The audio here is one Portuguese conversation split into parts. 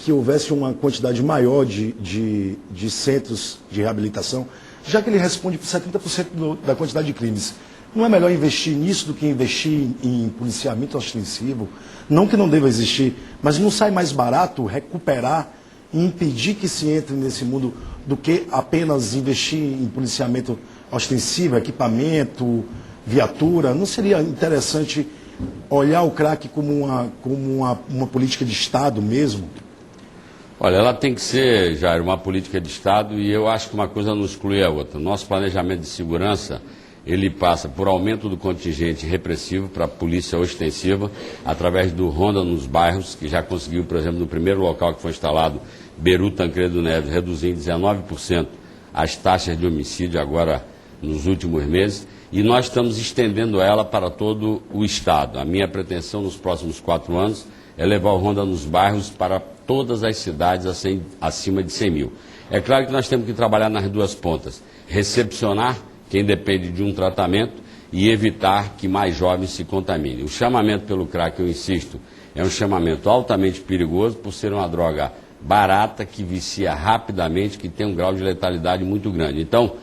que houvesse uma quantidade maior de centros de reabilitação, já que ele responde por 70% da quantidade de crimes. Não é melhor investir nisso do que investir em policiamento ostensivo? Não que não deva existir, mas não sai mais barato recuperar e impedir que se entre nesse mundo do que apenas investir em policiamento ostensivo, equipamento, viatura? Não seria interessante olhar o crack como uma política de Estado mesmo? Olha, ela tem que ser, Jair, uma política de Estado, e eu acho que uma coisa não exclui a outra. Nosso planejamento de segurança, ele passa por aumento do contingente repressivo para a polícia ostensiva, através do Ronda nos bairros, que já conseguiu, por exemplo, no primeiro local que foi instalado, Beru Tancredo Neves, reduzir em 19% as taxas de homicídio agora nos últimos meses, e nós estamos estendendo ela para todo o Estado. A minha pretensão nos próximos 4 anos é levar o Ronda nos bairros para todas as cidades acima de 100 mil. É claro que nós temos que trabalhar nas duas pontas, recepcionar quem depende de um tratamento e evitar que mais jovens se contaminem. O chamamento pelo crack, eu insisto, é um chamamento altamente perigoso por ser uma droga barata, que vicia rapidamente, que tem um grau de letalidade muito grande. Então,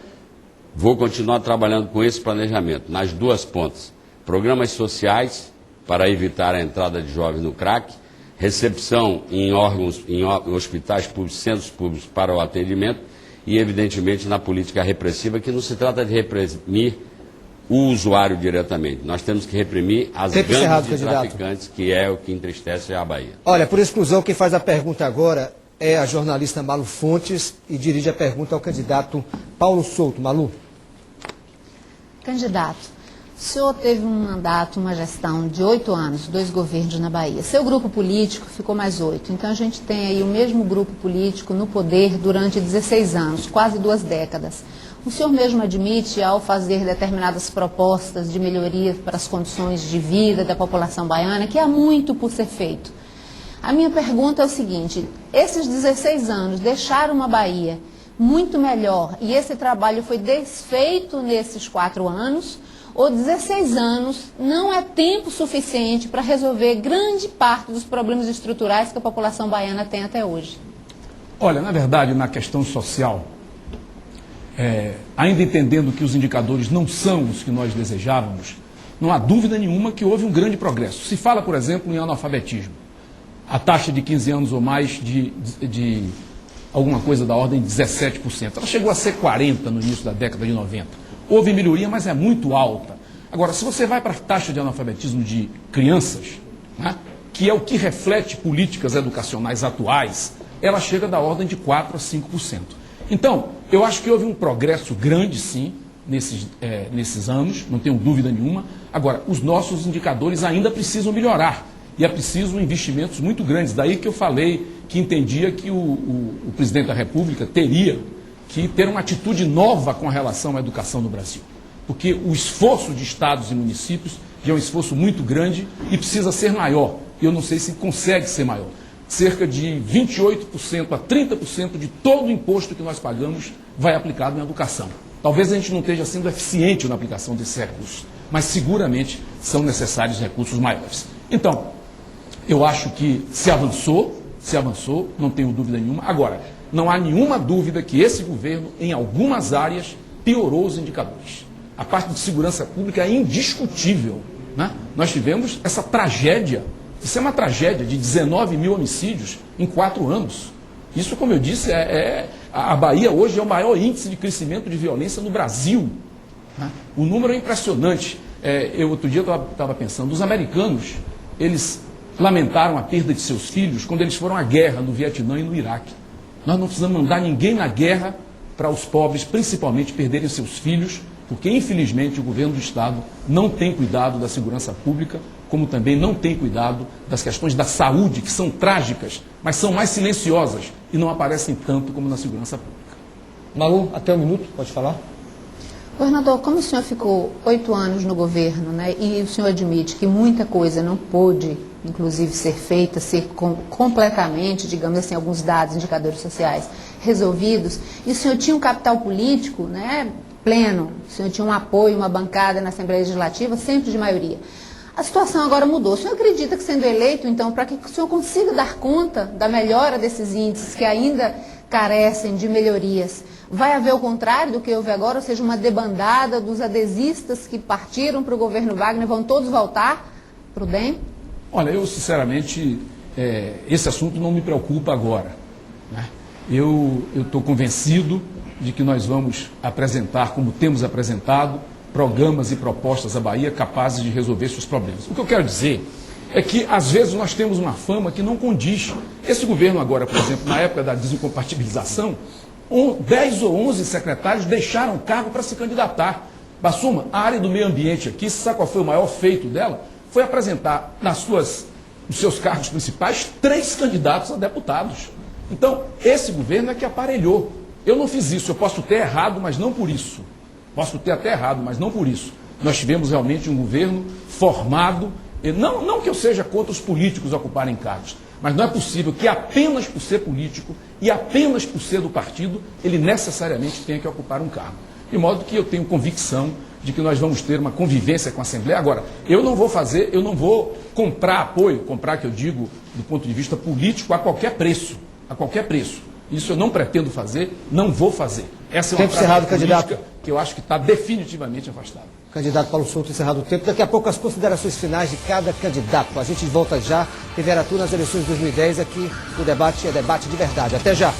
vou continuar trabalhando com esse planejamento, nas duas pontas. Programas sociais para evitar a entrada de jovens no crack, recepção em órgãos, em hospitais públicos, centros públicos para o atendimento e, evidentemente, na política repressiva, que não se trata de reprimir o usuário diretamente. Nós temos que reprimir as gangues de traficantes, que é o que entristece a Bahia. Olha, por exclusão, quem faz a pergunta agora é a jornalista Malu Fontes e dirige a pergunta ao candidato Paulo Souto. Malu. Candidato, o senhor teve um mandato, uma gestão de 8 anos, 2 governos na Bahia. Seu grupo político ficou mais 8. Então a gente tem aí o mesmo grupo político no poder durante 16 anos, quase 2 décadas. O senhor mesmo admite, ao fazer determinadas propostas de melhoria para as condições de vida da população baiana, que há muito por ser feito. A minha pergunta é o seguinte: esses 16 anos deixaram uma Bahia muito melhor e esse trabalho foi desfeito nesses 4 anos, ou 16 anos não é tempo suficiente para resolver grande parte dos problemas estruturais que a população baiana tem até hoje? Olha, na verdade, na questão social, ainda entendendo que os indicadores não são os que nós desejávamos, não há dúvida nenhuma que houve um grande progresso. Se fala, por exemplo, em analfabetismo. A taxa de 15 anos ou mais de alguma coisa da ordem de 17%. Ela chegou a ser 40% no início da década de 90. Houve melhoria, mas é muito alta. Agora, se você vai para a taxa de analfabetismo de crianças, né, que é o que reflete políticas educacionais atuais, ela chega da ordem de 4% a 5%. Então, eu acho que houve um progresso grande, sim, nesses anos, não tenho dúvida nenhuma. Agora, os nossos indicadores ainda precisam melhorar e é preciso investimentos muito grandes. Daí que eu falei que entendia que o presidente da República teria que ter uma atitude nova com relação à educação no Brasil. Porque o esforço de estados e municípios já é um esforço muito grande e precisa ser maior. E eu não sei se consegue ser maior. Cerca de 28% a 30% de todo o imposto que nós pagamos vai aplicado na educação. Talvez a gente não esteja sendo eficiente na aplicação desses recursos, mas seguramente são necessários recursos maiores. Então, eu acho que se avançou, não tenho dúvida nenhuma. Agora, não há nenhuma dúvida que esse governo, em algumas áreas, piorou os indicadores. A parte de segurança pública é indiscutível, né? Nós tivemos essa tragédia, isso é uma tragédia de 19 mil homicídios em 4 anos. Isso, como eu disse, a Bahia hoje é o maior índice de crescimento de violência no Brasil, né? O número é impressionante. Outro dia eu estava pensando, os americanos, eles lamentaram a perda de seus filhos quando eles foram à guerra no Vietnã e no Iraque. Nós não precisamos mandar ninguém na guerra para os pobres, principalmente, perderem seus filhos, porque, infelizmente, o governo do Estado não tem cuidado da segurança pública, como também não tem cuidado das questões da saúde, que são trágicas, mas são mais silenciosas e não aparecem tanto como na segurança pública. Malu, até 1 minuto, pode falar. Governador, como o senhor ficou 8 anos no governo, né, e o senhor admite que muita coisa não pôde, inclusive, ser feita, completamente, digamos assim, alguns dados, indicadores sociais resolvidos, e o senhor tinha um capital político, né, pleno, o senhor tinha um apoio, uma bancada na Assembleia Legislativa, sempre de maioria. A situação agora mudou. O senhor acredita que, sendo eleito, então, para que o senhor consiga dar conta da melhora desses índices que ainda carecem de melhorias, vai haver o contrário do que houve agora, ou seja, uma debandada dos adesistas que partiram para o governo Wagner, vão todos voltar para o DEM? Olha, eu sinceramente, esse assunto não me preocupa agora, né? Eu estou convencido de que nós vamos apresentar, como temos apresentado, programas e propostas à Bahia capazes de resolver seus problemas. O que eu quero dizer é que, às vezes, nós temos uma fama que não condiz. Esse governo agora, por exemplo, na época da desincompatibilização, 10 ou 11 secretários deixaram o cargo para se candidatar. Bassuma, a área do meio ambiente aqui, sabe qual foi o maior feito dela? Foi apresentar nos seus cargos principais 3 candidatos a deputados. Então, esse governo é que aparelhou. Eu não fiz isso, eu posso ter errado, mas não por isso. Posso ter até errado, mas não por isso. Nós tivemos realmente um governo formado, não que eu seja contra os políticos ocuparem cargos, mas não é possível que apenas por ser político e apenas por ser do partido, ele necessariamente tenha que ocupar um cargo. De modo que eu tenho convicção de que nós vamos ter uma convivência com a Assembleia. Agora, eu não vou comprar apoio, comprar que eu digo do ponto de vista político, a qualquer preço. Isso eu não pretendo fazer, não vou fazer. Essa é uma prática política que eu acho que está definitivamente afastada. Candidato Paulo Souto, encerrado o tempo. Daqui a pouco as considerações finais de cada candidato. A gente volta já. Temperatura nas eleições de 2010 aqui. O debate é debate de verdade. Até já.